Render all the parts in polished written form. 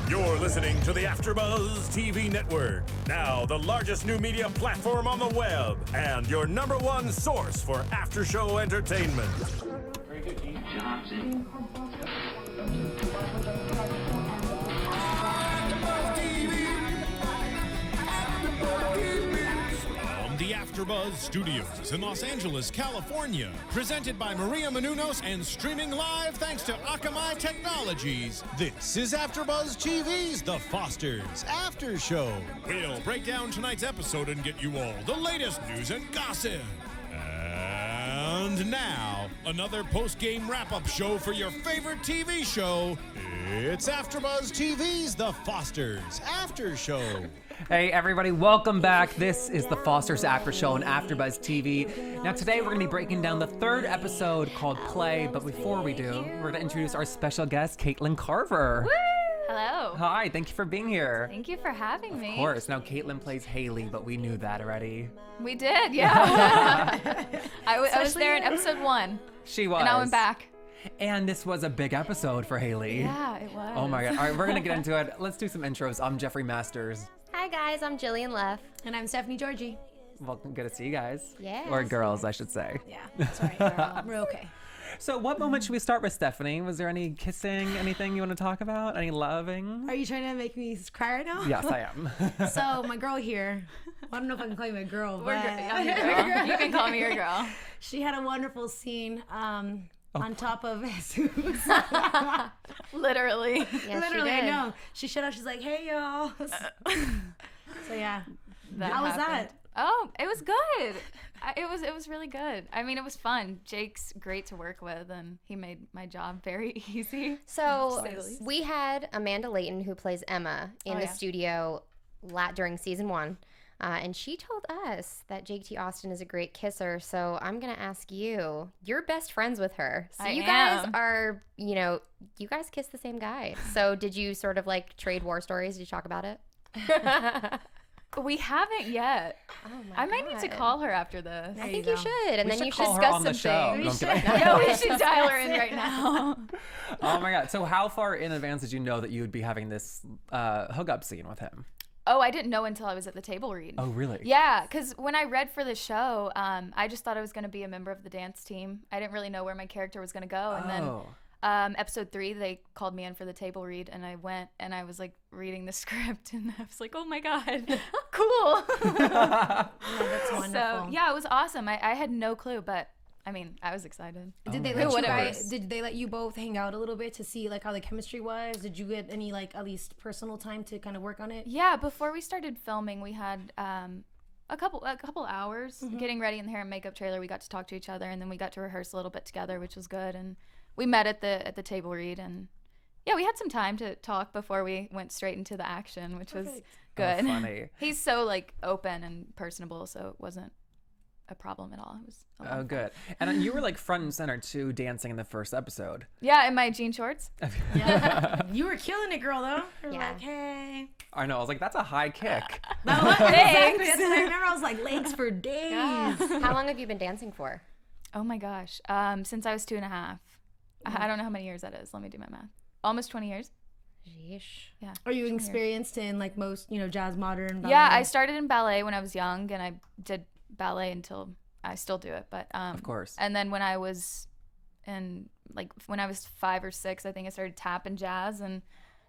You're listening to the AFTERBUZZ TV network, now the largest new media platform on the web, and your #1 source for after-show entertainment. Very good, Keith. Johnson. The AFTERBUZZ Studios in Los Angeles, California. Presented by Maria Menounos and streaming live thanks to Akamai Technologies. This is AFTERBUZZ TV's The Fosters After Show. We'll break down tonight's episode and get you all the latest news and gossip. And now, another post-game wrap-up show for your favorite TV show. It's AFTERBUZZ TV's The Fosters After Show. Hey everybody, welcome back. This is the Fosters After Show on AFTERBUZZ TV. Now today we're going to be breaking down the 3rd episode called Play, but before we do, we're going to introduce our special guest, Caitlin Carver. Woo! Hello. Hi, thank you for being here. Thank you for having me. Of course. Now Caitlin plays Hayley, but we knew that already. We did, yeah. I was there in episode 1. She was. And I went back. And this was a big episode for Hayley. Yeah, it was. Oh my god. All right, we're going to get into it. Let's do some intros. I'm Jeffrey Masters. Hi guys, I'm Jillian Leff. And I'm Stephanie Giorgi. Welcome, good to see you guys. Yes. Or girls, I should say. Yeah, that's right, girl. We're okay. So what moment should we start with, Stephanie? Was there any kissing, anything you want to talk about? Any loving? Are you trying to make me cry right now? Yes, I am. So my girl here, well, I don't know if I can call you my girl, but I'm your girl. You can call me your girl. She had a wonderful scene on top of Jesus. Literally. Yes, Literally, she I did. know. She showed up, she's like, hey y'all. So yeah. That How was happened. that? Oh, it was good. It was really good. I mean, it was fun. Jake's great to work with, and he made my job very easy. So to say the least. we had Amanda Layton, who plays Emma, in the studio during season 1. And she told us that Jake T. Austin is a great kisser. So I'm going to ask you, you're best friends with her. So you guys are, you guys kiss the same guy. So did you sort of like trade war stories? Did you talk about it? We haven't yet. Oh my I might need to call her after this. I think you should. And then you should call her discuss on the some show. things. No, I'm kidding. No, we should dial her in right now. Oh my god. So how far in advance did you know that you would be having this hookup scene with him? Oh, I didn't know until I was at the table read. Oh, really? Yeah, because when I read for the show, I just thought I was going to be a member of the dance team. I didn't really know where my character was going to go. And then episode 3, they called me in for the table read, and I went, and I was like reading the script, and I was like, oh my God, cool. That's wonderful. So yeah, it was awesome. I had no clue, but I mean, I was excited. Did they let you both hang out a little bit to see like how the chemistry was? Did you get any like at least personal time to kind of work on it? Yeah, before we started filming, we had a couple hours getting ready in the hair and makeup trailer. We got to talk to each other, and then we got to rehearse a little bit together, which was good. And we met at the table read, and yeah, we had some time to talk before we went straight into the action, which was good. Oh, funny. He's so like open and personable, so it wasn't a problem at all. It was a lot of fun. Good. And you were like front and center too, dancing in the first episode. Yeah, in my jean shorts. Yeah. You were killing it, girl, though. You were Yeah. like, hey. I know. I was like, that's a high kick. Exactly. That's what I remember. I was like, legs for days. How long have you been dancing for? Oh my gosh. Since I was 2.5. I don't know how many years that is. Let me do my math. Almost 20 years. Sheesh. Yeah. Are you experienced in like most, jazz, modern? Ballet? Yeah, I started in ballet when I was young, and I did ballet until I still do it. But Of course. And then when I was when I was 5 or 6, I think I started tap and jazz, and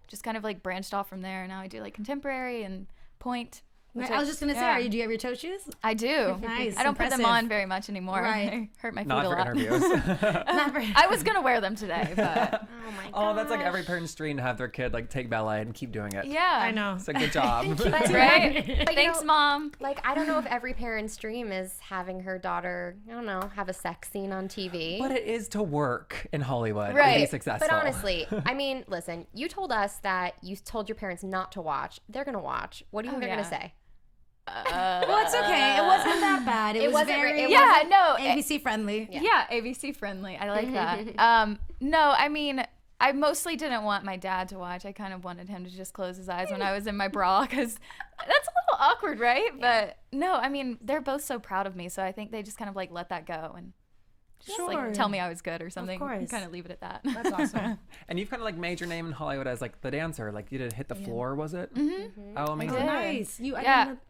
just kind of like branched off from there. And now I do like contemporary and point. I was just gonna say, do you have your toe shoes? I do. Nice. I don't put them impressive. on very much anymore. Right. They hurt my feet Not a for lot. interviews. I was gonna wear them today, but Oh my god. Oh, that's like every parent's dream to have their kid like take ballet and keep doing it. yeah, I know. It's a good job. Right? But Thanks, Mom. Like, I don't know if every parent's dream is having her daughter, I don't know, have a sex scene on TV. But it is to work in Hollywood Right. and be successful. But honestly, I mean, listen, you told us that you told your parents not to watch. They're going to watch. What do you think they're going to say? Well, it's okay. It wasn't that bad. It was wasn't very it Yeah, no. ABC friendly. Yeah, ABC friendly. I like that. No, I mean, I mostly didn't want my dad to watch. I kind of wanted him to just close his eyes when I was in my bra, because that's a little awkward, right? But no, I mean, they're both so proud of me, so I think they just kind of like let that go, and Just Sure. like tell me I was good or something. course. Kind of leave it at that. That's awesome. And you've kind of like made your name in Hollywood as like the dancer. Like you did Hit the Floor, was it? Mm-hmm. Oh, amazing. did. Nice.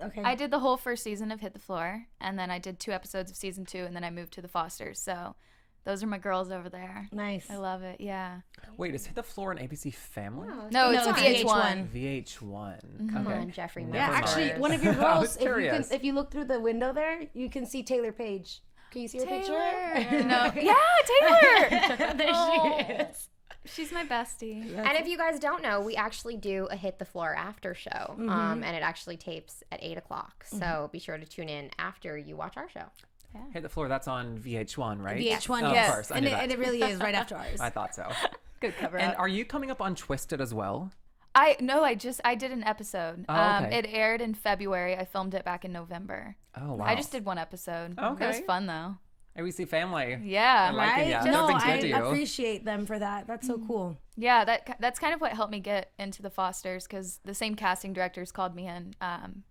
Okay. I did the whole first season of Hit the Floor, and then I did 2 episodes of season 2, and then I moved to the Fosters. So those are my girls over there. Nice. I love it. Yeah. Wait, is Hit the Floor an ABC Family? No, it's it's VH1. VH1. Come Okay. on, Jeffrey. Yeah, Never actually, mind. one of your I girls, was curious. if you look through the window there, you can see Taylor Page. Can you see her picture? No. Yeah, Taylor. There she is. She's my bestie. And if you guys don't know, we actually do a Hit the Floor after show, and it actually tapes at 8 o'clock. So be sure to tune in after you watch our show. Hit the Floor, that's on VH1, right? VH1, Oh, yes. Of course, I and, knew it, that. and it really is right after ours. I thought so. Good cover And up. are you coming up on Twisted as well? I did an episode. Oh, okay. It aired in February. I filmed it back in November. Oh, wow. I just did 1 episode. Okay. It was fun though. ABC Family. Yeah. I like it, yeah. No, Everything's I good to you. appreciate them for that. That's so cool. Yeah, that's kind of what helped me get into the Fosters, because the same casting directors called me in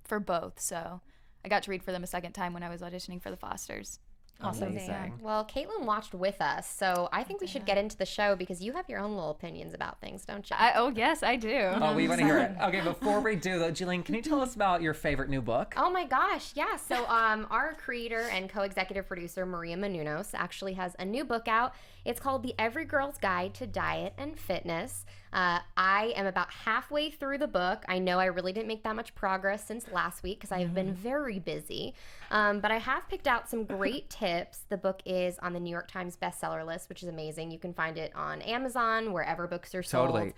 for both. So I got to read for them a second time when I was auditioning for the Fosters. Amazing. Well, Caitlin watched with us, so I think we should get into the show because you have your own little opinions about things, don't you? Oh yes, I do. Oh, we want to hear it. Okay, before we do though, Jillian, can you tell us about your favorite new book? Oh my gosh, yeah. So our creator and co-executive producer, Maia Mitchell, actually has a new book out. It's called The Every Girl's Guide to Diet and Fitness. I am about halfway through the book. I know I really didn't make that much progress since last week because I've been very busy. But I have picked out some great tips. The book is on the New York Times bestseller list, which is amazing. You can find it on Amazon, wherever books are sold. Totally.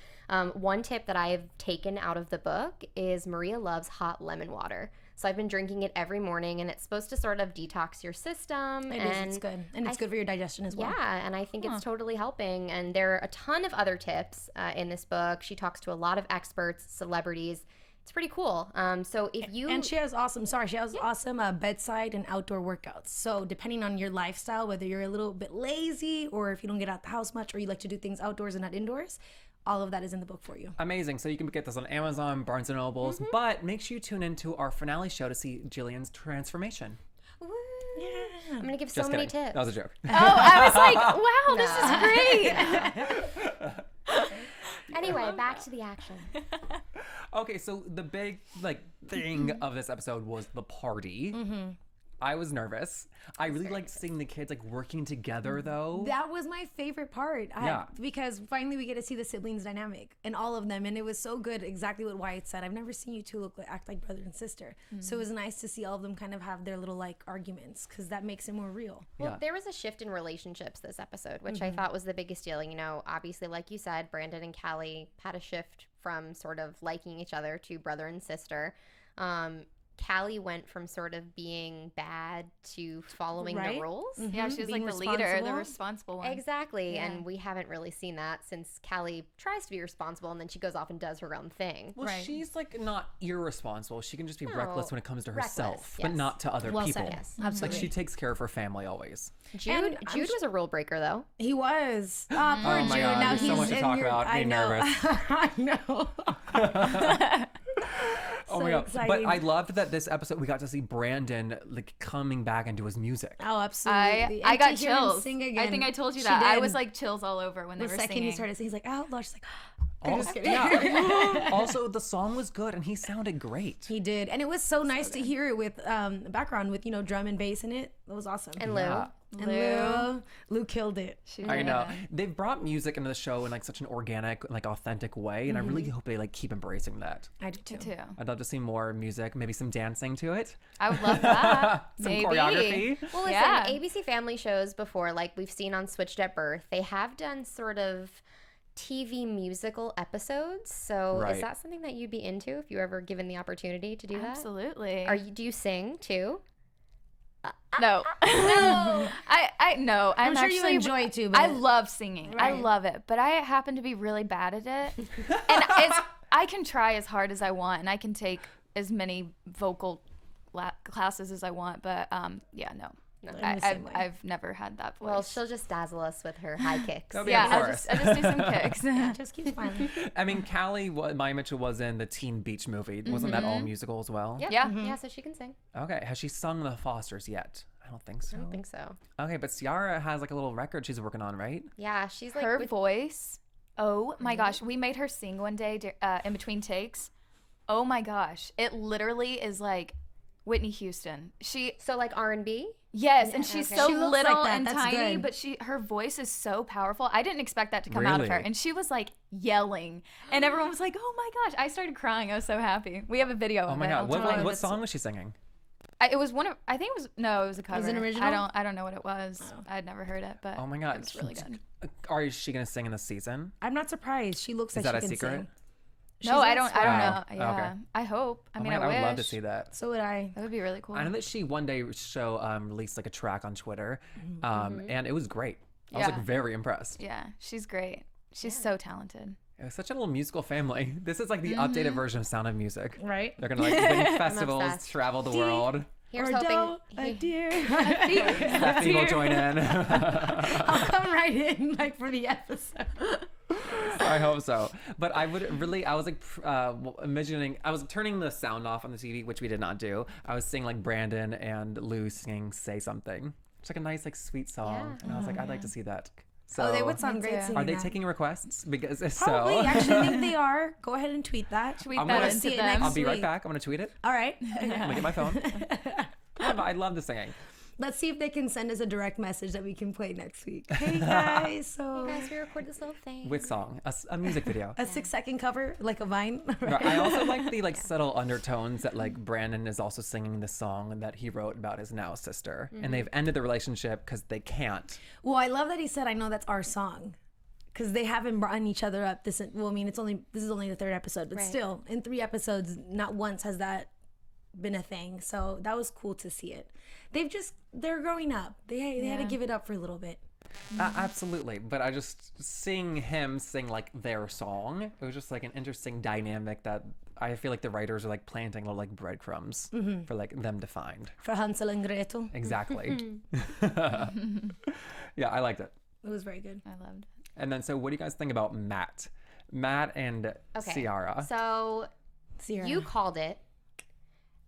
One tip that I've taken out of the book is Maia loves hot lemon water. So I've been drinking it every morning, and it's supposed to sort of detox your system. It is. It's good. And it's good for your digestion as well. Yeah, and I think it's totally helping. And there are a ton of other tips in this book. She talks to a lot of experts, celebrities. It's pretty cool. So if you... And she has awesome bedside and outdoor workouts. So depending on your lifestyle, whether you're a little bit lazy or if you don't get out the house much or you like to do things outdoors and not indoors, all of that is in the book for you. Amazing. So you can get this on Amazon, Barnes & Nobles, but make sure you tune into our finale show to see Jillian's transformation. Yeah. I'm going to give so Just many kidding. tips. That was a joke. Oh, I was like, wow, this is great. Anyway, back to the action. Okay, so the big thing of this episode was the party. I was nervous. I really liked seeing the kids working together though. That was my favorite part. Yeah. Because finally we get to see the siblings dynamic and all of them, and it was so good. Exactly what Wyatt said. I've never seen you two act like brother and sister. So it was nice to see all of them kind of have their little arguments, because that makes it more real. Well, there was a shift in relationships this episode, which I thought was the biggest deal. You know, obviously, like you said, Brandon and Callie had a shift from sort of liking each other to brother and sister. Callie went from sort of being bad to following the rules. Yeah, she was Being like the leader, the responsible. responsible one. Exactly. Yeah. And we haven't really seen that since Callie tries to be responsible and then she goes off and does her own thing. Well, she's not irresponsible. She can just be No, reckless when it comes to herself, reckless, but yes. not to other Well people. said. Yes. Absolutely. She takes care of her family always. Jude was a rule breaker, though. He was. Poor Oh my Jude. God, Now there's so he's much to in talk your, about. I I'm know. nervous. I know. Oh my God. But exciting. I loved that this episode we got to see Brandon coming back into his music. Oh, absolutely. I And got to hear him chills. sing I again, think I told you she that. I did. was chills all over when they The were second singing. he started singing, he's like, outlaw. She's like, Also, yeah. Also, the song was good and he sounded great. he did. And it was so nice to hear it with background with, drum and bass in it. It was awesome. And Lou. Yeah. And Lou killed it. I know. They've brought music into the show in such an organic, authentic way, and I really hope they keep embracing that. I do too. too. I'd love to see more music, maybe some dancing to it. I would love that. Some Maybe. choreography. Well, listen, Yeah. ABC Family shows before, like we've seen on Switched at Birth, they have done sort of TV musical episodes. So Right. is that something that you'd be into if you were ever given the opportunity to do that? Absolutely. Do you sing too? No. I no. I'm sure you actually- enjoy it too, but I love singing. I Right. love it, but I happen to be really bad at it. And I can try as hard as I want, and I can take as many vocal classes as I want. But yeah, no. I'm the same way. I've never had that voice. Well, she'll just dazzle us with her high kicks. That'll be yeah, a I chorus. just do some kicks. Just keep smiling. I mean, Maia Mitchell was in the Teen Beach movie. Wasn't that all musical as well? Yep. Yeah. Yeah, so she can sing. Okay. Has she sung The Fosters yet? I don't think so. I don't think so. Okay, but Cierra has like a little record she's working on, right? Yeah, she's like Her voice. Oh my gosh, we made her sing one day in between takes. Oh my gosh, it literally is like Whitney Houston. So like R&B? Yes, and she's so She looks little like that. and That's tiny, good. but her voice is so powerful. I didn't expect that to come out of her, Really? and she was like yelling, and everyone was like, "Oh my gosh!" I started crying. I was so happy. We have a video. Oh of my it. god, I'll tell you. what song was she singing? It was one of. I think it was no. It was a cover. Was it an original? I don't know what it was. I'd never heard it, but Oh my god, it was really good. Is she gonna sing in this season? I'm not surprised. She looks Is like that she a can secret? sing. No, I don't Oh, know. okay. Yeah, I hope. I Oh mean, my god, I wish. would love to see that. So would I. That would be really cool. I know that she one day released like a track on Twitter, and it was great. I was like Yeah. very impressed. Yeah, she's great. She's so talented. It was such a little musical family. This is like the updated version of Sound of Music. Right? They're gonna like win festivals, obsessed. travel the world. Here's Or hoping. a dear. Stephanie will join in. I'll come right in, like, for the episode. I hope so. But I was like imagining, I was turning the sound off on the TV, which we did not do. I was seeing like Brandon and Lou singing Say Something. It's like a nice, like sweet song. Yeah. And I was like, I'd like to see that. So Oh, they would sound Me great too. singing are they that. taking requests? Because if Probably. so, Actually, I think they are. Go ahead and tweet that. Tweet I'm that gonna into see it them. next I'll be right week. back. I'm going to tweet it. All right. I'm going to get my phone. I love the singing. Let's see if they can send us a direct message that we can play next week. Hey guys, so Guys, we record this little thing. Which song? A music video. a 6-second cover, like a Vine. Right. I also like the like subtle undertones that like Brandon is also singing the song that he wrote about his now sister, and they've ended the relationship because they can't. Well, I love that he said, "I know that's our song," because they haven't brought each other up. This is only the 3rd episode, but Right. still, in 3 episodes, not once has that been a thing. So that was cool to see it. They're growing up. They had to give it up for a little bit. Absolutely, but I just seeing him sing like their song, it was just like an interesting dynamic that I feel like the writers are like planting little like breadcrumbs for like them to find. For Hansel and Gretel, Exactly. Yeah, I liked it. it was very good. I loved it. And then, so what do you guys think about Matt and Cierra? So Sierra. you called it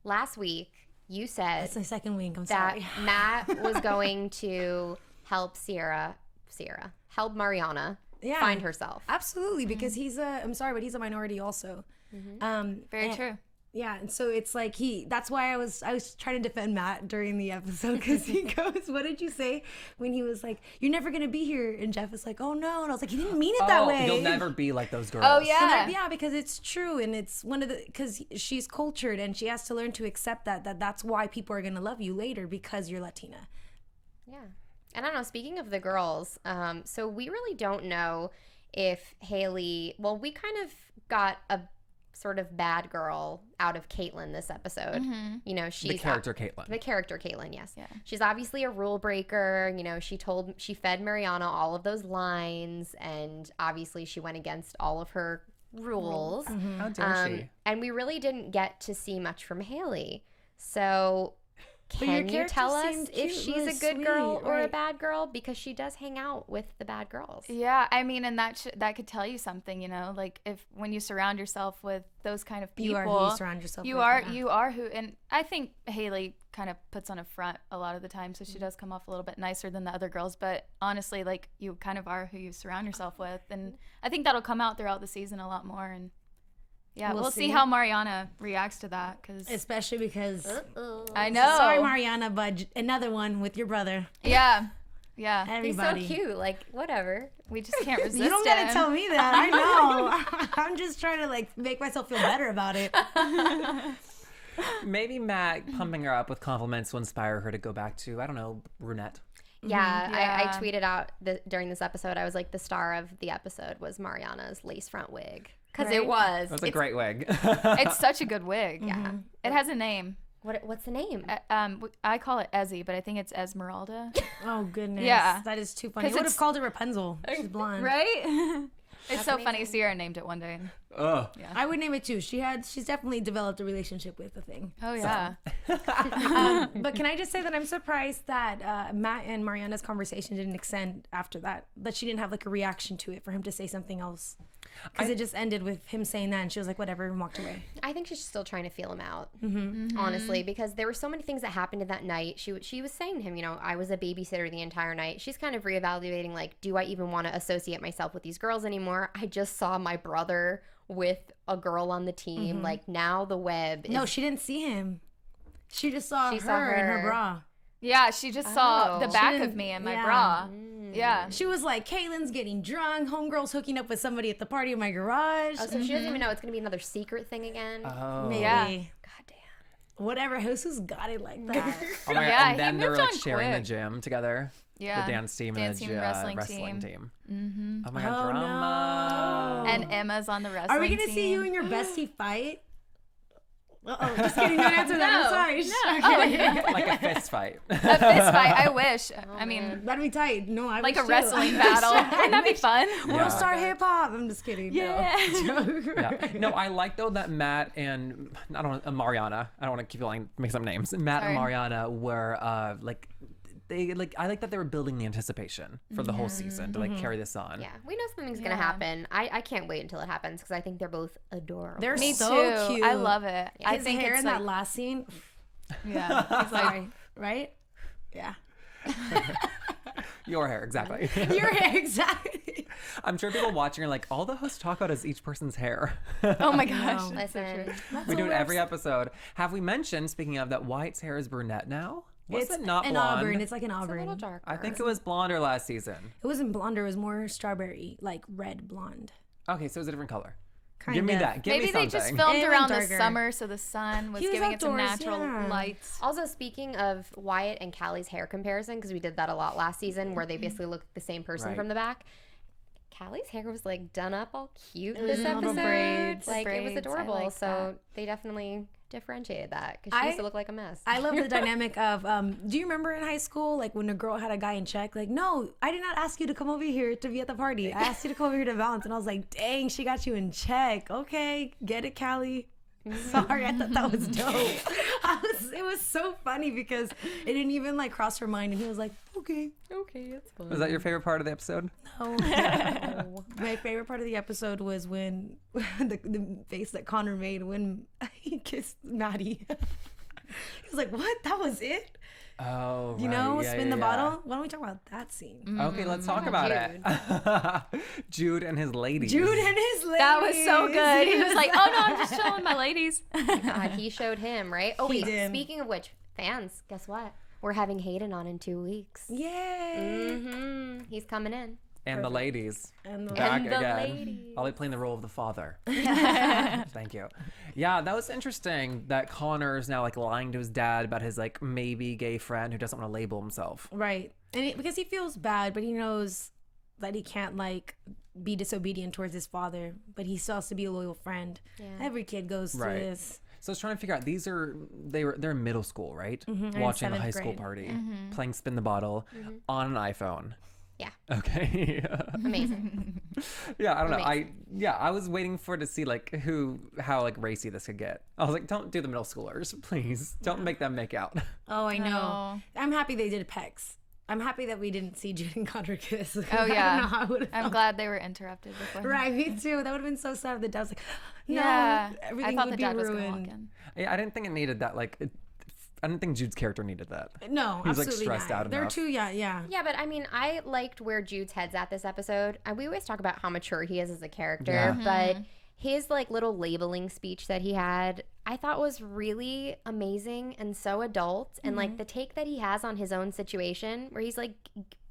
last week. You said That's my second wink. I'm that sorry. Matt was going to help help Mariana Yeah. find herself. Absolutely, because he's I'm sorry, but he's a minority also. Very and- true. Yeah, and so it's like that's why I was trying to defend Matt during the episode, because he goes, "What did you say?" when he was like, "You're never gonna be here," and Jeff was like, "Oh no," and I was like, "He didn't mean it that way." You'll never be like those girls. Oh And yeah. yeah, because it's true, and it's one of the because she's cultured and she has to learn to accept that's why people are gonna love you later because you're Latina. Yeah. And I don't know, speaking of the girls, so we really don't know if Hayley, well, we kind of got a sort of bad girl out of Caitlin this episode. You know, she's The character Caitlin. The character Caitlin, yes. Yeah. She's obviously a rule breaker. You know, she fed Mariana all of those lines, and obviously she went against all of her rules. How dare she? And we really didn't get to see much from Hayley. So your can you character tell us seemed if cute, she's really a good girl sweet, or a right. bad girl? Because she does hang out with the bad girls. Yeah, I mean, and that could tell you something, you know, like when you surround yourself with those kind of people, You are who you surround yourself you with, are yeah. you are who, and I think Hayley kind of puts on a front a lot of the time, so she does come off a little bit nicer than the other girls. But honestly, like, you kind of are who you surround yourself with, and I think that'll come out throughout the season a lot more. And yeah, we'll see how Mariana reacts to that, because Especially because I know. sorry, Mariana, but another one with your brother. Yeah, He's Everybody. so cute. Like, whatever. we just can't resist You don't him. gotta tell me that. I know. I'm just trying to like make myself feel better about it. Maybe Matt pumping her up with compliments will inspire her to go back to, I don't know, brunette. Yeah, Yeah. I tweeted out during this episode, I was like, the star of the episode was Mariana's lace front wig. Because it was. That's a great wig. It's such a good wig. Yeah. It has a name. What's the name? I call it Ezzy, but I think it's Esmeralda. Oh goodness. Yeah. That is too funny. I 'Cause would have it's- called her Rapunzel. She's blonde. Right? It's so funny. amazing. Sierra named it one day. Ugh. I would name it too. She's definitely developed a relationship with the thing. Oh yeah. But can I just say that I'm surprised that Matt and Mariana's conversation didn't extend after that. That she didn't have like a reaction to it for him to say something else. Because it just ended with him saying that, and she was like, whatever, and walked away. I think she's still trying to feel him out, honestly, because there were so many things that happened in that night. She was saying to him, you know, I was a babysitter the entire night. She's kind of reevaluating, like, do I even want to associate myself with these girls anymore? I just saw my brother with a girl on the team. Like, now the web is... No, she didn't see him. She just saw her in her bra. Yeah, she just saw the back of me in my bra. Yeah. She was like, Caitlin's getting drunk. Homegirl's hooking up with somebody at the party in my garage. Oh, so she doesn't even know it's going to be another secret thing again? Oh. Maybe. Yeah. God damn. Whatever. Who's got it like that? Oh my God. Yeah, And then he they were moved like on sharing the quick. gym together. Yeah. The dance team and the wrestling wrestling team. team. Oh my Oh, God, drama. And Emma's on the wrestling Are we going to team. see you and your bestie fight? Uh-oh, just kidding. Don't answer that. I'm sorry. Like a fist fight. A fist fight. I wish. I mean, That'd be tight. No, I like wish a too. wrestling battle. Wouldn't that be fun? World Star Hip Hop. I'm just kidding. Yeah. Yeah. No, I like though that Matt and Mariana. I don't want to keep like mix up names. Matt and Mariana were like. I like that they were building the anticipation for the whole season to like carry this on. Yeah, we know something's going to happen. I can't wait until it happens because I think they're both adorable. They're Me so too. cute. I love it. I His think hair it's in like, that last scene. yeah. He's like, Sorry. Right? Yeah. Your hair, exactly. Your hair, exactly. I'm sure people watching are like, all the hosts talk about is each person's hair. oh my gosh. Listen, We do it every episode. Have we mentioned, speaking of, that Wyatt's hair is brunette now? Was it not an blonde? auburn. It's like an it's a little auburn. darker. I think it was blonder last season. It wasn't blonde. It was more strawberry, like red blonde. Okay, so it's a different color. Kind Give me of. that. Give Maybe me they something. just filmed And around darker. the summer, so the sun was He was giving it some outdoors, natural yeah. lights. Also, speaking of Wyatt and Callie's hair comparison, because we did that a lot last season, where they basically look the same person Right. from the back. Callie's hair was like done up all cute this little episode. braids. Like it was Braids, I adorable. like so that. they definitely differentiated that because she used to look like a mess. I love the dynamic of, do you remember in high school, like when a girl had a guy in check, like, no, I did not ask you to come over here to be at the party. I asked you to come over here to balance. And I was like, dang, she got you in check. Okay, get it, Callie. Sorry, I thought that was dope. It was so funny because it didn't even like cross her mind. And he was like, okay. Okay, that's fine. Was that your favorite part of the episode? Oh. My favorite part of the episode was when the face that Connor made when he kissed Maddie. He was like, what? That was it? Oh, You right. know, Yeah, spin yeah, the yeah. bottle? Why don't we talk about that scene? Okay, let's talk about it. Jude and his ladies. Jude and his ladies. That was so good. He was like, oh no, I'm just chilling with my ladies. God, he showed him, right? Oh, He wait. did. Speaking of which, fans, guess what? We're having Hayden on in 2 weeks. Yay. He's coming in. And the ladies. And the Back And the again. ladies. I'll be playing the role of the father. Thank you. Yeah, that was interesting that Connor is now like lying to his dad about his like maybe gay friend who doesn't want to label himself. Right. And because he feels bad, but he knows that he can't like be disobedient towards his father, but he still has to be a loyal friend. Yeah. Every kid goes through Right. this. So I was trying to figure out, they're in middle school, right? in Watching the 7th high school grade. party, playing Spin the Bottle on an iPhone. Yeah. Okay. Amazing. Yeah, I don't know. I was waiting for to see like how like racy this could get. I was like, don't do the middle schoolers, please. Don't make them make out. Oh, I know. No. I'm happy they did pecs. I'm happy that we didn't see Jude and Connor kiss. Oh I don't know yeah. how I would've I'm felt. glad they were interrupted before. Right, me too. That would have been so sad if the dad was like, no, Yeah. everything I thought would the be dad was gonna walk ruined. in. Yeah, I didn't think it needed that. Like, I didn't think Jude's character needed that. No, He was, like, absolutely stressed not. out They're enough. too, yeah. Yeah, but I mean, I liked where Jude's head's at this episode. And we always talk about how mature he is as a character, Yeah. but his like little labeling speech that he had, I thought was really amazing and so adult. And like the take that he has on his own situation where he's like,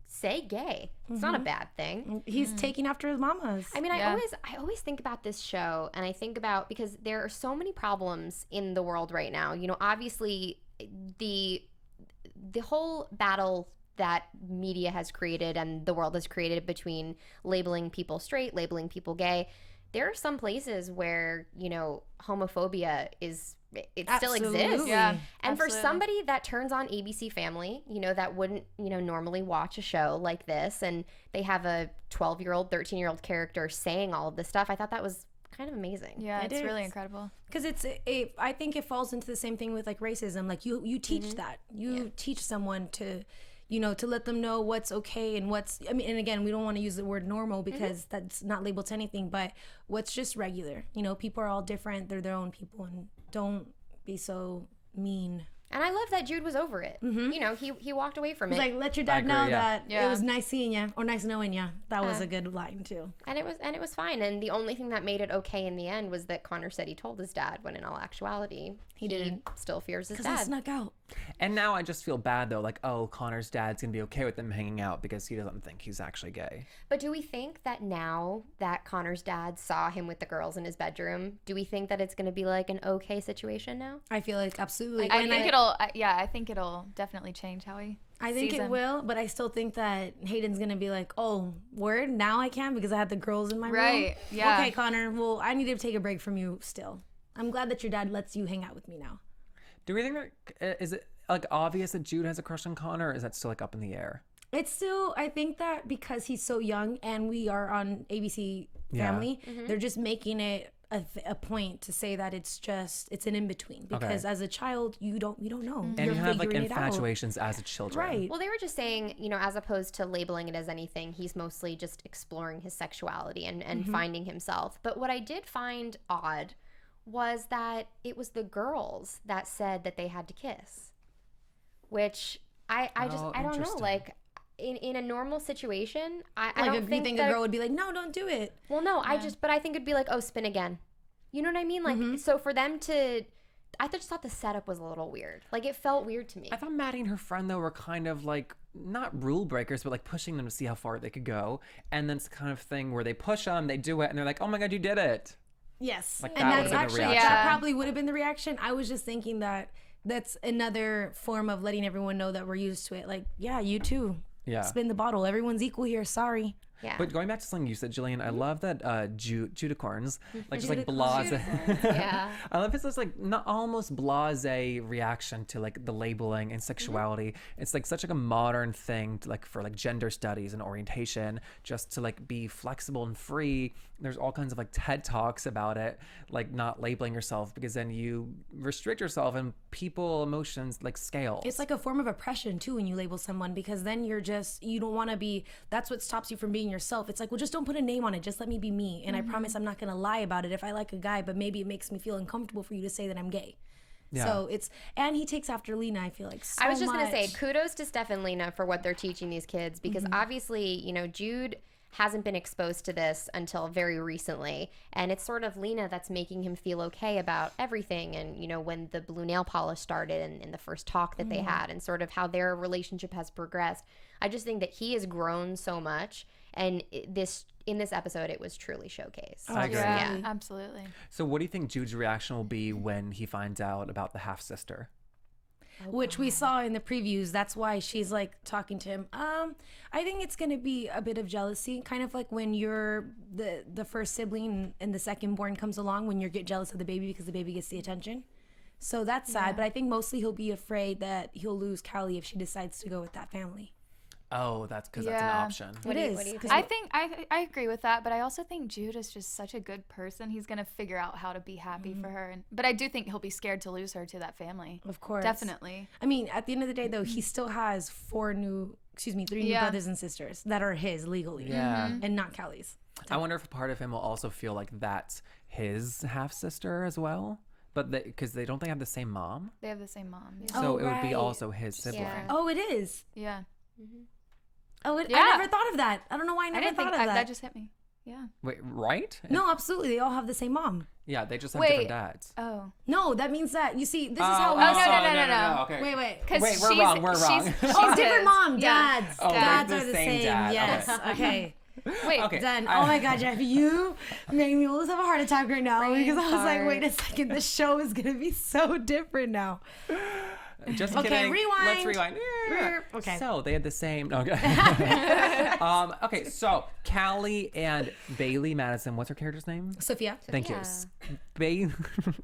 say gay. It's not a bad thing. He's taking after his mamas. I mean, Yeah. I always think about this show, and I think about, because there are so many problems in the world right now. You know, obviously the whole battle that media has created and the world has created between labeling people straight, labeling people gay. There are some places where, you know, homophobia still exists. Absolutely. Yeah. And for absolutely. somebody that turns on ABC Family, you know, that wouldn't, you know, normally watch a show like this, and they have a 12-year-old, 13-year-old character saying all of this stuff, I thought that was kind of amazing. Yeah, It it's really is. incredible. Because I think it falls into the same thing with like racism. Like you teach that. You teach someone to, you know, to let them know what's okay and what's, I mean, and again, we don't want to use the word normal because that's not labeled to anything, but what's just regular. You know, people are all different. They're their own people, and don't be so mean. And I love that Jude was over it. You know, he walked away from it. Like, let your dad know that it was nice seeing you or nice knowing you. That was a good line too. And it was fine. And the only thing that made it okay in the end was that Connor said he told his dad, when in all actuality he didn't. Still fears his dad. Because he snuck out. And now I just feel bad though, like, oh, Connor's dad's gonna be okay with them hanging out because he doesn't think he's actually gay. But do we think that now that Connor's dad saw him with the girls in his bedroom, do we think that it's gonna be like an okay situation now? I feel like absolutely. I think it'll definitely change how he I think sees it him. will, but I still think that Hayden's gonna be like, oh, word, now I can because I had the girls in my room. Right, yeah. Okay, Connor, well, I need to take a break from you still. I'm glad that your dad lets you hang out with me now. Do we think that, is it like obvious that Jude has a crush on Connor, or is that still like up in the air? It's still, I think that because he's so young and we are on ABC Family, they're just making it a point to say that it's an in-between because as a child, you don't know. And you have like infatuations as a children. Right. Well, they were just saying, you know, as opposed to labeling it as anything, he's mostly just exploring his sexuality and finding himself. But what I did find odd was that it was the girls that said that they had to kiss, which I don't know, like in a normal situation, I don't think a girl would be like, no, don't do it. Well, no, but I think it'd be like, oh, spin again. You know what I mean? Like, so for them to, I just thought the setup was a little weird. Like, it felt weird to me. I thought Maddie and her friend though were kind of like not rule breakers, but like pushing them to see how far they could go. And then it's the kind of thing where they push them, they do it, and they're like, oh my God, you did it. Yes. Like, and that's that actually, that probably would have been the reaction. I was just thinking that that's another form of letting everyone know that we're used to it. Like, yeah, you too. Yeah. Spin the bottle. Everyone's equal here. Sorry. Yeah. But going back to something you said, Jillian, I love that Judicorns, like just like Judicorns. blase. Yeah. I love it's like not almost blase reaction to like the labeling and sexuality. It's like such like a modern thing to, like for like gender studies and orientation, just to like be flexible and free. There's all kinds of like TED Talks about it, like not labeling yourself because then you restrict yourself and people emotions like scale. It's like a form of oppression too when you label someone because then you don't want to be, that's what stops you from being yourself. It's like, well, just don't put a name on it. Just let me be me. And I promise I'm not going to lie about it if I like a guy, but maybe it makes me feel uncomfortable for you to say that I'm gay. Yeah. So and he takes after Lena, I feel like, so I was just going much. to say, kudos to Steph and Lena for what they're teaching these kids because obviously, you know, Jude hasn't been exposed to this until very recently. And it's sort of Lena that's making him feel okay about everything. And, you know, when the blue nail polish started and in the first talk that they had and sort of how their relationship has progressed. I just think that he has grown so much. And in this episode, it was truly showcased. I agree. Yeah, absolutely. So what do you think Jude's reaction will be when he finds out about the half-sister? Which we saw in the previews. That's why she's like talking to him. I think it's gonna be a bit of jealousy, kind of like when you're the first sibling and the second born comes along, when you get jealous of the baby because the baby gets the attention. So that's sad, but I think mostly he'll be afraid that he'll lose Callie if she decides to go with that family. Oh, that's because that's an option. It is. I think I agree with that, but I also think Jude is just such a good person. He's gonna figure out how to be happy for her, but I do think he'll be scared to lose her to that family. Of course, definitely. I mean, at the end of the day, though, he still has three new brothers and sisters that are his legally, and not Callie's. I wonder if a part of him will also feel like that's his half sister as well. But because they don't have the same mom. They have the same mom. Yeah. So it would be also his sibling. Yeah. Oh, it is. Yeah. Oh, I never thought of that. I don't know why I never thought of that. That just hit me. Yeah. Wait, right? No, absolutely. They all have the same mom. Yeah, they just have different dads. Oh. No, that means that, you see, this is how we no. Okay. Wait. Wait, we're wrong. Oh, different mom, dads. Oh, dads the are the same same. dad. Yes. Okay. Wait. Okay. Then, oh my God, Jeff, you made me almost have a heart attack right now because I was like, wait a second, the show is going to be so different now. Just okay, kidding. rewind. Let's rewind. Okay. So they had the same. Okay. Okay. So Callie and Bailey Madison. What's her character's name? Sophia. Thank you.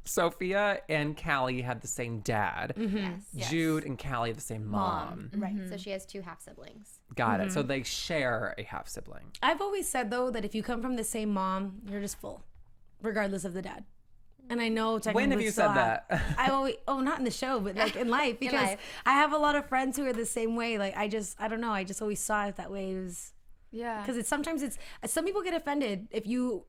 Sophia and Callie had the same dad. Yes. Jude and Callie the same mom. Right. So she has two half siblings. Got it. So they share a half sibling. I've always said, though, that if you come from the same mom, you're just full, regardless of the dad. And I know technically When have you said that? I always, not in the show, but like in life, because I have a lot of friends who are the same way. Like I don't know. I just always saw it that way. It was, because sometimes some people get offended if you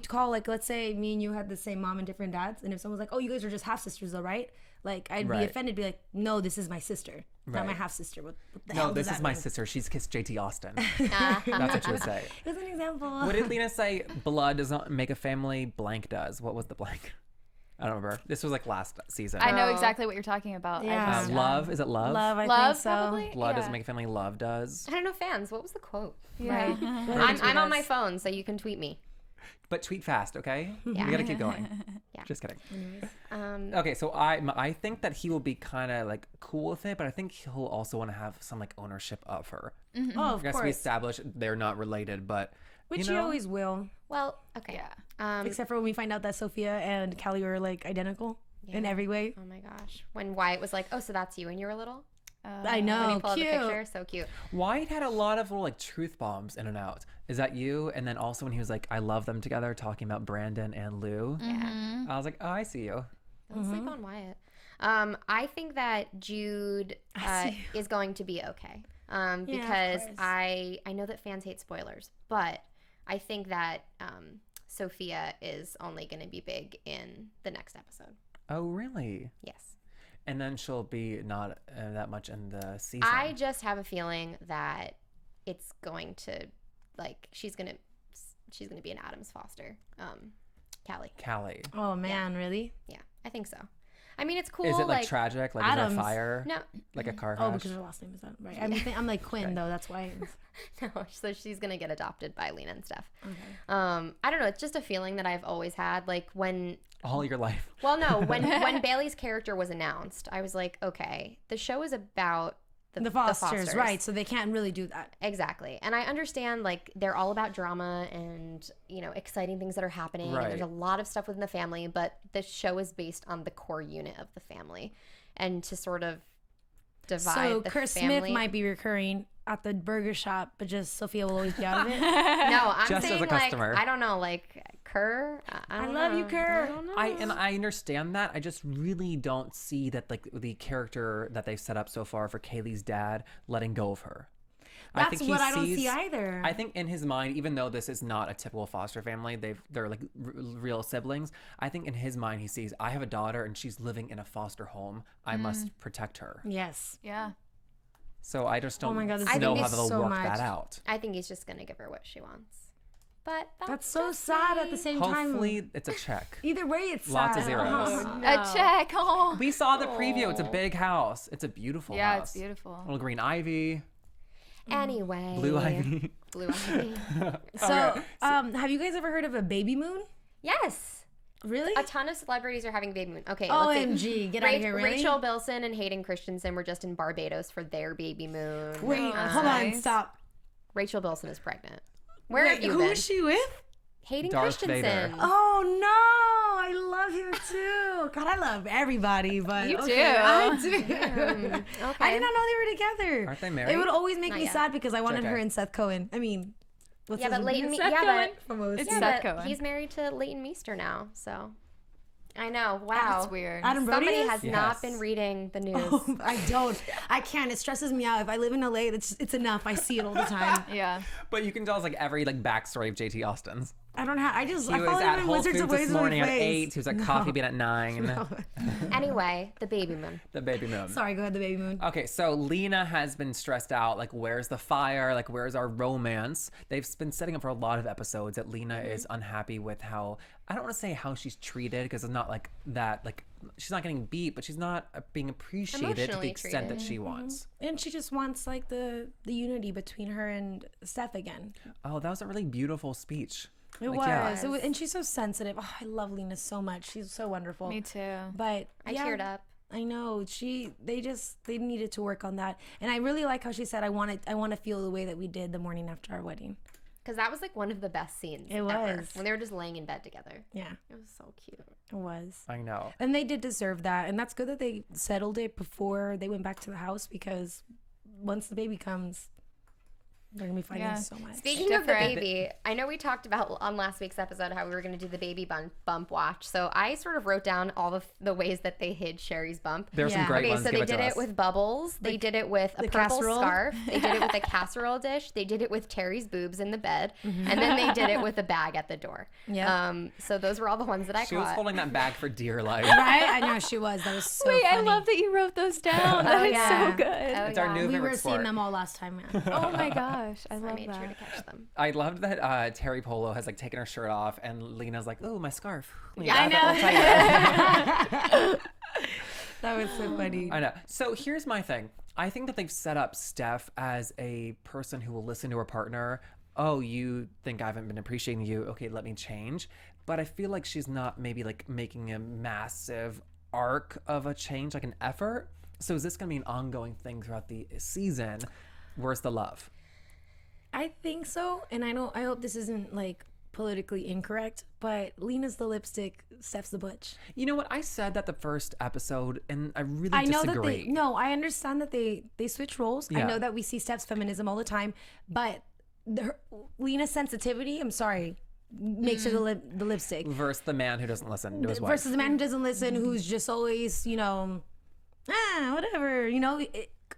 call, like, let's say me and you had the same mom and different dads, and if someone's like, oh, you guys are just half sisters though, right? Like, I'd be offended, be like, no, this is my sister, not my half sister. What the hell does this is that my mean? sister. She's kissed JT Austin. That's what she would say. It was an example. What did Lena say? Blood does not make a family, blank does. What was the blank? I don't remember. This was like last season. I know exactly what you're talking about. Yeah. Love? Is it love? Love, I Love, think so. probably? Blood doesn't make a family, love does. I don't know, fans. What was the quote? Yeah. I'm on my phone, so you can tweet me. But tweet fast, okay? Yeah. We gotta keep going. Yeah. Just kidding. Okay, so I think that he will be kind of like cool with it, but I think he'll also want to have some like ownership of her. Oh, of I guess course. we established they're not related, but Which you you know, always will. Well, okay. Yeah. Except for when we find out that Sophia and Callie are like identical in every way. Oh my gosh. When Wyatt was like, oh, so that's you when you were little? I When know, you pull out the cute. picture, so cute. Wyatt had a lot of little like truth bombs in and out. Is that you? And then also when he was like, I love them together, talking about Brandon and Lou. Yeah. I was like, oh, I see you. Don't sleep on Wyatt. I think that Jude is going to be okay. Because course. I know that fans hate spoilers, but I think that Sophia is only going to be big in the next episode. Oh, really? Yes. And then she'll be not that much in the season. I just have a feeling that it's going to, like, she's gonna be an Adams Foster, Callie. Oh man, really? Yeah, I think so. I mean, it's cool. Is it like tragic? Like Adams. is there a fire? No, Like a car Oh, crash? because her last name is that, right? I'm like Quinn though. That's why. no. So she's gonna get adopted by Lena and stuff. Okay. I don't know. It's just a feeling that I've always had. Like when. All your life. Well, no. When Bailey's character was announced, I was like, okay, the show is about The Fosters, right? So they can't really do that. Exactly. And I understand, like, they're all about drama and, you know, exciting things that are happening. Right. And there's a lot of stuff within the family, but the show is based on the core unit of the family. And to sort of divide So the Kurt family. Smith might be recurring at the burger shop, but just Sophia will always be out of it. No, I'm Just as saying, a customer. like, I don't know, like, Kerr. I don't love you, know. Kerr. I don't know. I understand that. I just really don't see that like the character that they've set up so far for Kaylee's dad letting go of her. That's what I don't see either. I think in his mind, even though this is not a typical foster family, they're like real siblings. I think in his mind he sees, I have a daughter and she's living in a foster home. I must protect her. Yes. Yeah. So I just don't my God, this know is how they'll so work much. that out. I think he's just going to give her what she wants. But That's so just sad me. at the same time. Hopefully it's a check. Either way, it's Lots of sad. zeros. A check. Oh. We saw the preview. It's a big house. It's a beautiful Yeah, house. it's beautiful. Little green ivy, Anyway. blue ivy. Blue ivy. So, have you guys ever heard of a baby moon? Yes. Really? A ton of celebrities are having baby moon. Okay, let's see. OMG, get out of here, really? Rachel Bilson and Hayden Christensen were just in Barbados for their baby moon. Wait, hold on, nice. stop. Rachel Bilson is pregnant. Where have you Who been? is she with? Hayden Darth Christensen. Vader. Oh no, I love him too. God, I love everybody, but You okay, do. I do. Okay. I did not know they were together. Aren't they married? It would always make Not me yet. sad because I wanted okay. her and Seth Cohen. I mean, what's Yeah, his but name? Leighton. Seth Cohen. From OC. It's Yeah, Seth but Cohen. he's married to Leighton Meester now. So, I know. Wow. That's weird. Adam Brody Somebody is? has Yes. not been reading the news. Oh, I don't. I can't. It stresses me out. If I live in LA, it's enough. I see it all the time. Yeah. But you can tell us like every like backstory of JT Austin's. I don't have. I just. He I was follow at him in Whole Wizards Foods of Ways this with my morning at face. 8. He was at Coffee Bean at 9. Anyway, the baby moon. The baby moon. Sorry, go ahead. The baby moon. Okay, so Lena has been stressed out. Like, where's the fire? Like, where's our romance? They've been setting up for a lot of episodes that Lena is unhappy with how, I don't want to say how she's treated because it's not like that. Like, she's not getting beat, but she's not being appreciated to the Emotionally extent treated. that she wants. And she just wants like the unity between her and Steph again. Oh, that was a really beautiful speech. It Like, was. yeah. It was. And she's so sensitive. Oh, I love Lena so much. She's so wonderful. Me too. But I yeah, teared up. I know. They needed to work on that. And I really like how she said, I want to feel the way that we did the morning after our wedding. Because that was like one of the best scenes It ever. was. When they were just laying in bed together. Yeah, It was so cute. it was. I know. And they did deserve that. And that's good that they settled it before they went back to the house because once the baby comes, They're gonna be fighting so much. Speaking of the baby, I know we talked about on last week's episode how we were going to do the baby bump watch. So I sort of wrote down all the ways that they hid Sherri's bump. There's some great ones. So they did it with bubbles. They did it with a purple scarf. They did it with a casserole dish. They did it with Teri's boobs in the bed. And then they did it with a bag at the door. So those were all the ones that I caught. She was holding that bag for dear life. Right? I know she was. That was so funny. I love that you wrote those down. That is so good. It's our new We were sport. seeing them all last time. Oh my gosh, I love made that. sure to catch them. I loved that Teri Polo has like taken her shirt off and Lena's like, oh, my scarf. I know. That was so funny. I know. So here's my thing. I think that they've set up Steph as a person who will listen to her partner. Oh, you think I haven't been appreciating you. Okay, let me change. But I feel like she's not maybe like making a massive arc of a change, like an effort. So is this going to be an ongoing thing throughout the season? Where's the love? I think so, and I hope this isn't like politically incorrect, but Lena's the lipstick, Steph's the butch. You know what? I said that the first episode, and I really I know disagree. I understand that they switch roles. I know that we see Steph's feminism all the time, but Lena's sensitivity, I'm sorry, makes her the lipstick. Versus the man who doesn't listen to his wife. Versus the man who doesn't listen, who's just always, whatever,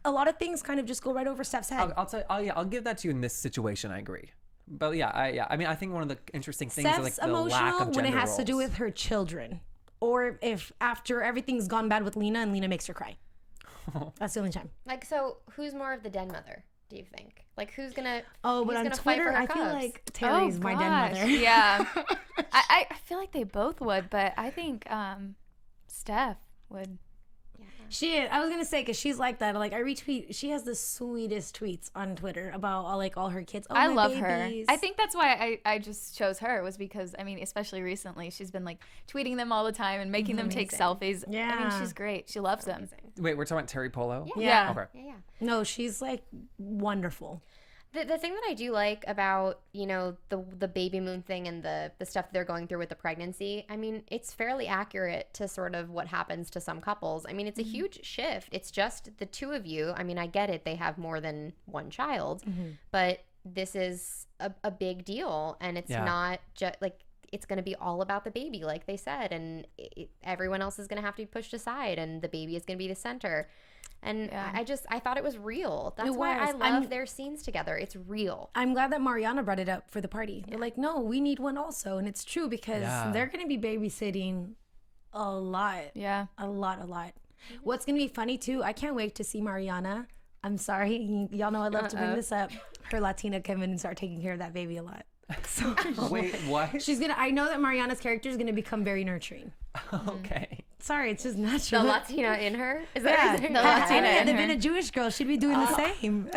a lot of things kind of just go right over Steph's head. I'll give that to you in this situation. I agree. But I mean, I think one of the interesting things is like Steph's the lack of gender when it has roles. to do with her children, or if after everything's gone bad with Lena and Lena makes her cry. That's the only time. Like, so who's more of the den mother, do you think? Like, who's gonna but on Twitter, I feel like Teri's my den mother. Yeah. I feel like they both would, but I think Steph would. I was gonna say, because she's like that. Like, I retweet. She has the sweetest tweets on Twitter about all her kids. Oh, I my love babies. her. I think that's why I just chose her, was because, I mean, especially recently, she's been like tweeting them all the time and making them take selfies. Yeah. I mean, she's great. She loves them. Wait, we're talking about Teri Polo? Yeah. Okay. Yeah. No, she's like wonderful. The thing that I do like about, the baby moon thing and the stuff they're going through with the pregnancy, I mean, it's fairly accurate to sort of what happens to some couples. I mean, it's a huge shift. It's just the two of you. I mean, I get it. They have more than one child, but this is a big deal. And it's not just like, it's going to be all about the baby, like they said. And everyone else is going to have to be pushed aside, and the baby is going to be the center. And I thought it was real. That's why I love their scenes together. It's real. I'm glad that Mariana brought it up for the party. They're like, no, we need one also. And it's true, because they're going to be babysitting a lot. Yeah. A lot. What's going to be funny too, I can't wait to see Mariana. I'm sorry. Y'all know I love to bring this up. Her Latina come in and start taking care of that baby a lot. So Wait, what? I know that Mariana's character is going to become very nurturing. Okay. Sorry, it's just natural. The Latina in her? Is that Yeah, the Latina Had in they her. been a Jewish girl, she'd be doing the same.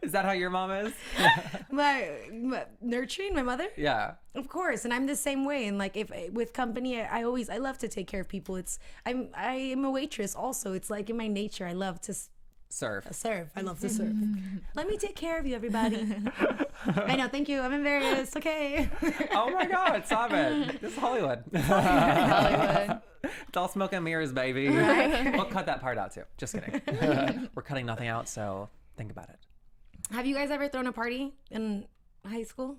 Is that how your mom is? my nurturing my mother, Yeah. of course, and I'm the same way. And like, if with company, I love to take care of people. I am a waitress also. It's like in my nature. I love to Serve. I love to serve. Let me take care of you, everybody. I know. Thank you. I'm embarrassed. Okay. Oh my God, stop it. This is Hollywood. Hollywood. It's all smoke and mirrors, baby. We'll cut that part out too. Just kidding. We're cutting nothing out, so think about it. Have you guys ever thrown a party in high school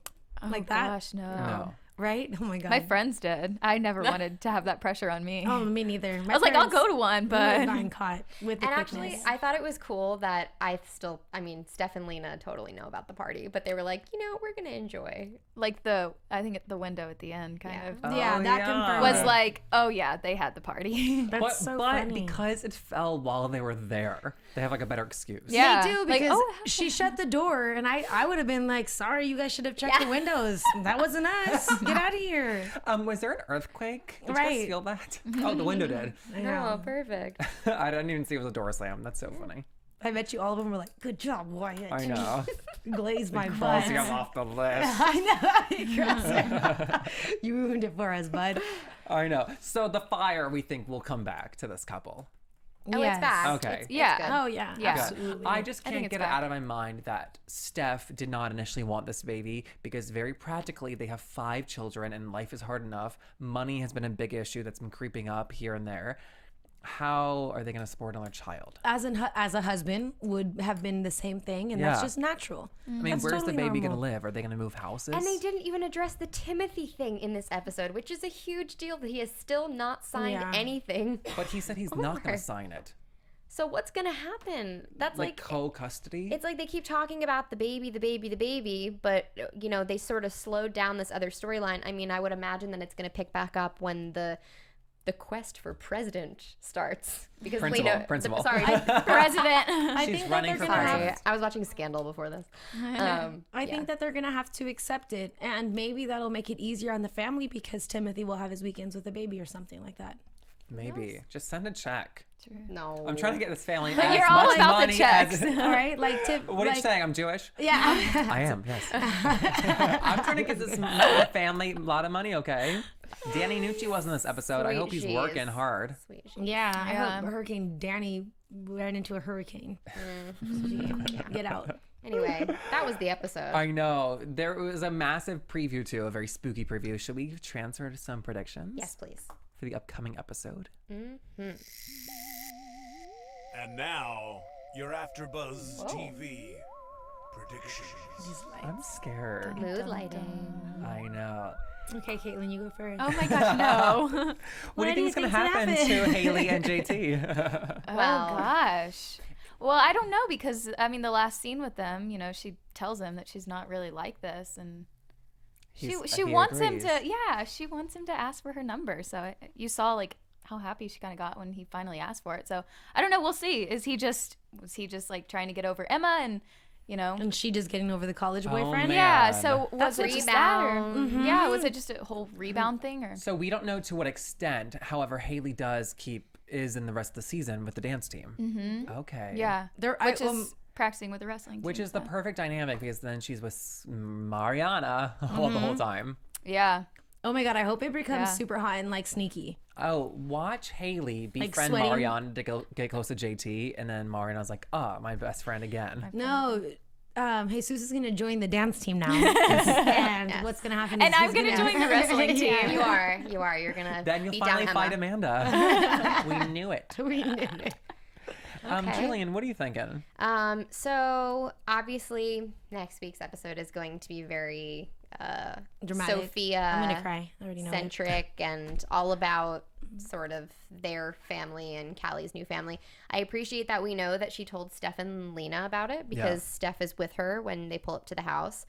like that? Gosh, no. No. Right? Oh my God. My friends did. I never wanted to have that pressure on me. Oh, me neither. I was like, I'll go to one, but gotten caught with the And quickness. actually, I thought it was cool that Steph and Lena totally know about the party, but they were like, we're going to enjoy. like I think the window at the end kind of yeah, Oh, that yeah. confirmed. was like, oh yeah, they had the party. That's so but funny. because it fell while they were there, they have like a better excuse. Yeah. They do, Like, because oh, she shut the door, and I would have been like, sorry, you guys should have checked the windows. That wasn't us. Get out of here. Was there an earthquake? Did you Right. guys feel that? Oh, the window did. Oh, perfect. I didn't even see it was a door slam. That's so funny. I bet you all of them were like, good job, Wyatt. I know. Glazed my butt. Crossing them off the list. I know. You ruined it for us, bud. I know. So the fire, we think, will come back to this couple. Oh, it's back. Okay. It's Yeah. good. Oh, yeah. Yeah. Good. Absolutely. I just I think can't it's get it back. out of my mind that Steph did not initially want this baby because very practically they have 5 children and life is hard enough. Money has been a big issue that's been creeping up here and there. how are they going to support another child? As a husband would have been the same thing, and that's just natural. I mean, That's where's the totally baby going to normal. live? Are they going to move houses? And they didn't even address the Timothy thing in this episode, which is a huge deal that he has still not signed anything. But he said he's not going to sign it. So what's going to happen? That's like co-custody? It's like they keep talking about the baby, but, you know, they sort of slowed down this other storyline. I mean, I would imagine that it's going to pick back up when the quest for president starts. Because Principal. sorry, President. I She's think running that for they're gonna president. have, I was watching Scandal before this. I think that they're gonna have to accept it, and maybe that'll make it easier on the family because Timothy will have his weekends with the baby or something like that. Maybe. Just send a check. No. I'm trying to get this family But as you're all much about the money checks. All right, like What are you saying? I'm Jewish? Yeah. I am, yes. I'm trying to get this family a lot of money, okay? Danny Nucci was in this episode. I hope he's working hard. Yeah, I hope Hurricane Danny ran into a hurricane. Get out. Anyway, that was the episode. I know. There was a massive preview too, a very spooky preview. Should we transfer to some predictions? Yes, please. For the upcoming episode. And now, your AfterBuzz TV predictions. I'm scared. Mood lighting. I know. Okay, Caitlin, you go first. Oh my gosh, no. What do you think is going to happen to Hayley and JT? Oh gosh. Well, I don't know because I mean the last scene with them, you know, she tells him that she's not really like this, and she wants him to she wants him to ask for her number. So you saw like how happy she kind of got when he finally asked for it. So I don't know. We'll see. Was he just like trying to get over Emma and? You know, and she just getting over the college boyfriend. man. So was it just that, or yeah, was it just a whole rebound thing, or? So we don't know to what extent. However, Hayley is in the rest of the season with the dance team. Mm-hmm. Okay. Yeah, which is practicing with the wrestling team. Which is the perfect dynamic because then she's with Mariana the whole time. Yeah. Oh my god, I hope it becomes super hot and like sneaky. Oh, watch Hayley befriend sweating. Mariana to get close to JT, and then Mariana's like, my best friend again. No, Jesus is gonna join the dance team now, and what's gonna happen? And is I'm gonna join the wrestling team. You are. You're gonna. Then you'll beat finally down fight Emma. Amanda. We knew it. We knew it. Jillian, what are you thinking? So obviously next week's episode is going to be very Dramatic. Sophia I'm gonna cry. I already know. centric and all about sort of their family and Callie's new family. I appreciate that we know that she told Steph and Lena about it because Steph is with her when they pull up to the house.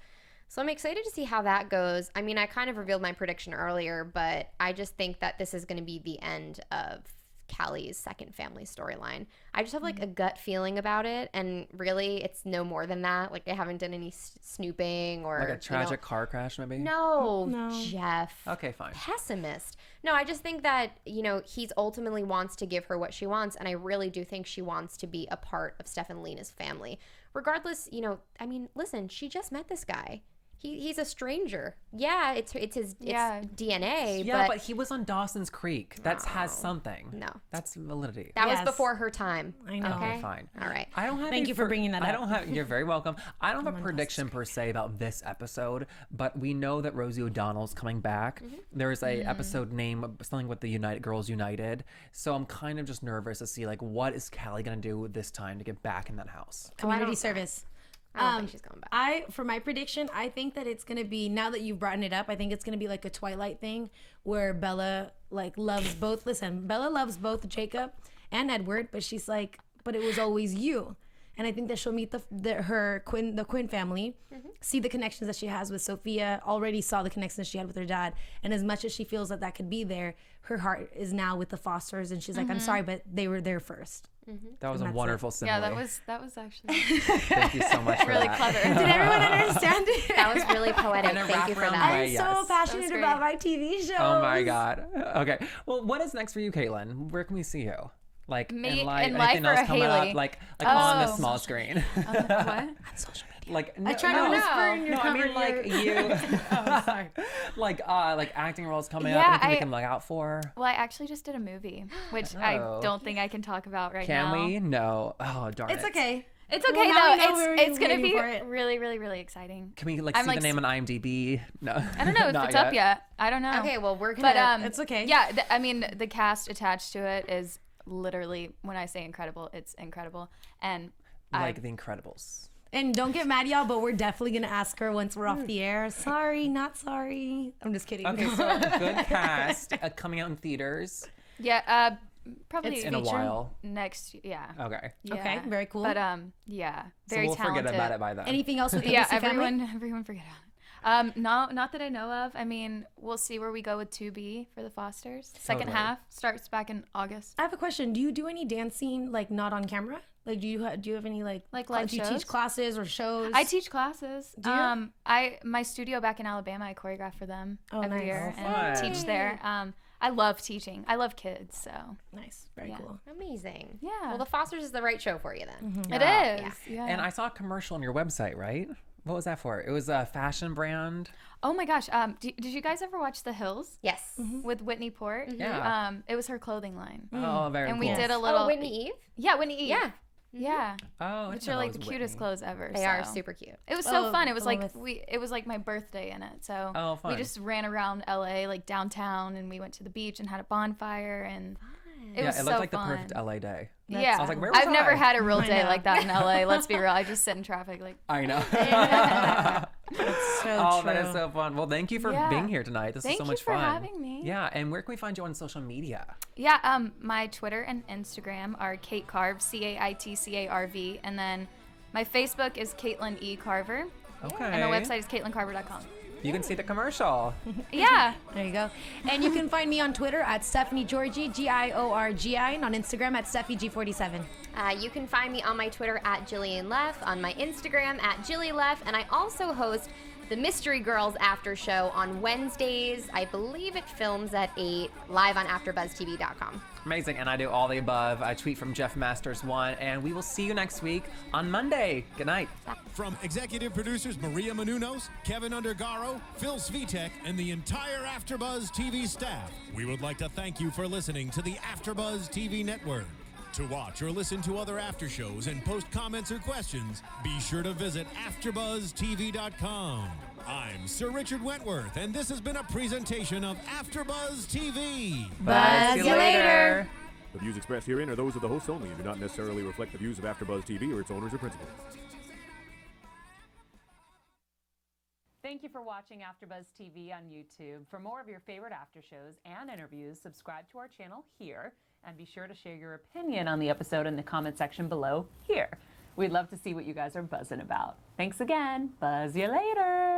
So I'm excited to see how that goes. I mean, I kind of revealed my prediction earlier, but I just think that this is going to be the end of Callie's second family storyline. I just have like a gut feeling about it, and really it's no more than that. Like they haven't done any snooping or Like a tragic car crash, maybe? No, Jeff. Okay, fine. Pessimist. No, I just think that, you know, he's ultimately wants to give her what she wants, and I really do think she wants to be a part of Steph and Lena's family. Regardless, you know, I mean, listen, she just met this guy. He's a stranger. Yeah, it's his DNA. Yeah, but he was on Dawson's Creek. That has something. No. That's validity. That was before her time. I know. Okay, fine. All right. I don't have Thank you for bringing that up. You're very welcome. I don't have a prediction per se about this episode, but we know that Rosie O'Donnell's coming back. There's a episode named something with the Girls United. So I'm kind of just nervous to see like what is Callie gonna do this time to get back in that house. Community service. I don't think she's going back. For my prediction, I think that it's gonna be, now that you've brought it up, I think it's gonna be like a Twilight thing where Bella like loves both. Listen, Bella loves both Jacob and Edward, but she's like, but it was always you. And I think that she'll meet the Quinn family, see the connections that she has with Sophia, already saw the connections she had with her dad. And as much as she feels that could be there, her heart is now with the Fosters. And she's like, I'm sorry, but they were there first. That was a wonderful simile. Yeah, that was actually Thank you so much for really that. clever. Did everyone understand it? That was really poetic. In a Thank you for wraparound that. way. I'm so Yes. passionate great. about my TV show. Oh my God. Okay. Well, what is next for you, Caitlin? Where can we see you? Like Me in life, in anything life else or coming Hayley? up? Like on the Oh. small screen. What? Social media. Like I try to whisper in your No, I mean like you. sorry. like acting roles coming Yeah, up. Anything we I- can look out for? Well, I actually just did a movie, which Oh. I don't think I can talk about right now. Can we? No. Oh darn It's it. okay. It's okay Well, now we know though. we're It's gonna waiting be for it. really, really, really exciting. Can we I'm see like the name on IMDb? No. I don't know if Not it's up yet. I don't know. Okay, well, we're gonna. But It's okay. Yeah, I mean the cast attached to it is literally, when I say incredible, it's incredible. And Like The Incredibles. And don't get mad, y'all, but we're definitely going to ask her once we're off the air. Sorry, not sorry. I'm just kidding. Okay, so good cast coming out in theaters. Yeah, probably It's in a while. next. Yeah. Okay. Yeah. Okay, very cool. But yeah, So very we'll talented. forget about it by then. Anything else with the Yeah, ABC family? everyone forget about it. No, not that I know of. I mean, we'll see where we go with 2B for the Fosters. Second Totally. half starts back in August. I have a question. Do you do any dancing, like, not on camera? Like, do you have any, like live do you shows? teach classes or shows? I teach classes. Do you? My studio back in Alabama, I choreograph for them every nice. year Oh, and fun. teach there. I love teaching. I love kids, so Nice. Very Yeah. cool. Amazing. Yeah. Well, the Fosters is the right show for you then. it is. Yeah. And I saw a commercial on your website, right? What was that for? It was a fashion brand. Oh my gosh. Did you guys ever watch The Hills Yes. with Whitney Port? Yeah. It was her clothing line. Oh, very And cool. we did a little. Oh, Whitney Eve? Yeah, Whitney Eve. Yeah. Yeah. Oh, I Which didn't are know like it the was cutest Whitney. clothes ever. They are so. super cute. It was so fun. It was like with- it was like my birthday in it. So Oh, fun. we just ran around LA, like downtown, and we went to the beach and had a bonfire, and it Yeah, was it so looked like fun. the perfect LA day. Yeah, I was like, where was I've never I? had a real I day know. like that in LA. Let's be real. I just sit in traffic like. I know. So Oh, true. that is so fun. Well, thank you for Yeah. being here tonight. This is Thank so you much for fun. having me. Yeah, and where can we find you on social media? Yeah, my Twitter and Instagram are Kate Carv, CaitCarv, and then my Facebook is Caitlin E. Carver, Okay. and my website is CaitlinCarver.com. You can see the commercial. Yeah. There you go. And you can find me on Twitter at Stephanie Giorgi, Giorgi, and on Instagram at SteffiG47. You can find me on my Twitter at Jillian Leff, on my Instagram at Jilly Leff, and I also host the Mystery Girls After Show on Wednesdays. I believe it films at 8, live on AfterBuzzTV.com. Amazing. And I do all the above. I tweet from Jeff Masters 1, and we will see you next week on Monday. Good night. From executive producers Maria Menounos, Kevin Undergaro, Phil Svitek, and the entire AfterBuzz TV staff, we would like to thank you for listening to the AfterBuzz TV network. To watch or listen to other after shows and post comments or questions, be sure to visit AfterBuzzTV.com. I'm Sir Richard Wentworth, and this has been a presentation of AfterBuzz TV. Buzz you later. The views expressed herein are those of the hosts only and do not necessarily reflect the views of AfterBuzz TV or its owners or principals. Thank you for watching AfterBuzz TV on YouTube. For more of your favorite after shows and interviews, subscribe to our channel here, and be sure to share your opinion on the episode in the comment section below here. We'd love to see what you guys are buzzing about. Thanks again. Buzz you later.